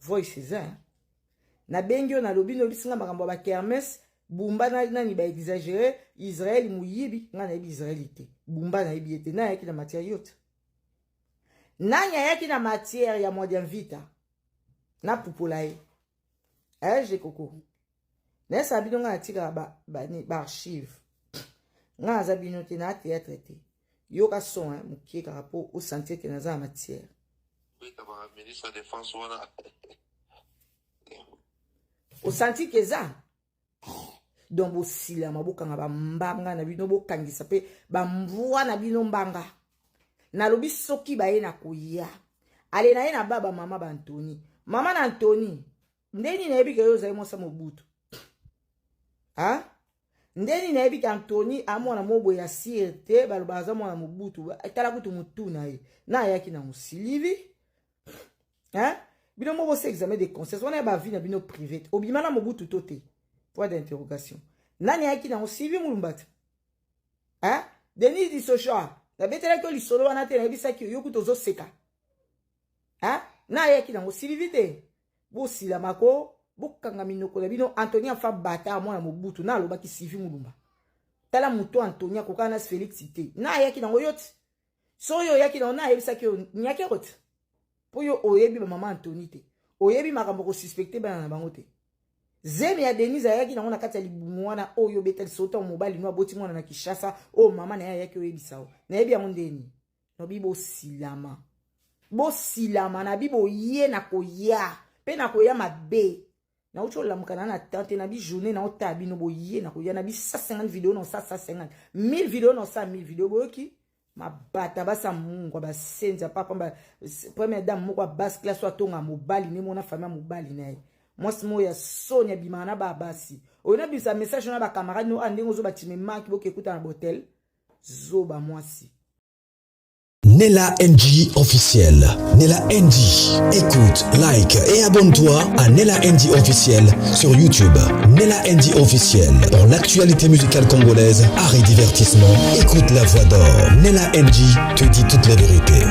voice za na bengio na lobino bisinga makambo ba kermesse bumba na ni ba exagérer Israël muyibi nga na Israélité bumba na ibiete na yaki na matière yote nanya yaki na matière ya modia vita na pupulaye Jekoko nesa bino nga tika ba archive nga za bino te na théâtre te yo ka son mukie ka rapport au sentir que na za matière oui ka ba ministre de défense wana au sentir que ça donc bosila maboka nga bambanga na bino bokangisa pe bamvua na bino mbanga na lobi soki baye na koya ale na ye na baba mama ba Anthony mama na Anthony ndeni na yebi ke yo zai mosa mobutu ndeni na yebi ke Anthony amona mobo ya sirte balobaza mona mobutu atala kutu mutu na ye na yaki na musilivi bino mobo se examen de conscience wana ba vie na bino privé obima na mobutu tote. Point d'interrogation. Nani yaki na Sylvie Mulumba. Denis di Socha. La betela ko li solo wana te na bisa ki yo kutozo seka. Na yaki na Sylvie te. Bo sila mako, bo kanga minoko na bino Anthony fa bata mwana mobutu na loba ki Sylvie Mulumba. Tala muto Anthony ko kana Félix te. Na yaki na yote. So yo yaki na yebisa ki nyake rote. Po yo oyebi ba mama Anthony te. Oyebi makambo ko suspecter bana na bango te. Zemi ya Denise ayaki na ngona kati ya libumu wana oyo betel sota mobali no aboti mwana na Kishasa o mama na yaki oyebisa o na yebi ya mondeni no bibo silama na bibo ye na koya pe na koya mabe na ucho lamukana na tante na bi journée na otabi no boye na koya na bi 150 vidéos non 150 1000 vidéos non 1000 vidéos boki mabata basa mungu ba senza papa ba première dame moko basse classe wa tonga mobali ne mona famille mobali na ye moi simo ya Sonia bimana ba basi ona bisa message na ba camarade no andengo zo batime maki boke kuta na botel zoba mwasi Nella NG officiel. Nella NG. Écoute, like et abonne-toi à Nella NG officiel sur YouTube. Nella NG officiel. Pour l'actualité musicale congolaise, art et divertissement, écoute la voix d'or. Nella NG te dit toutes les vérités.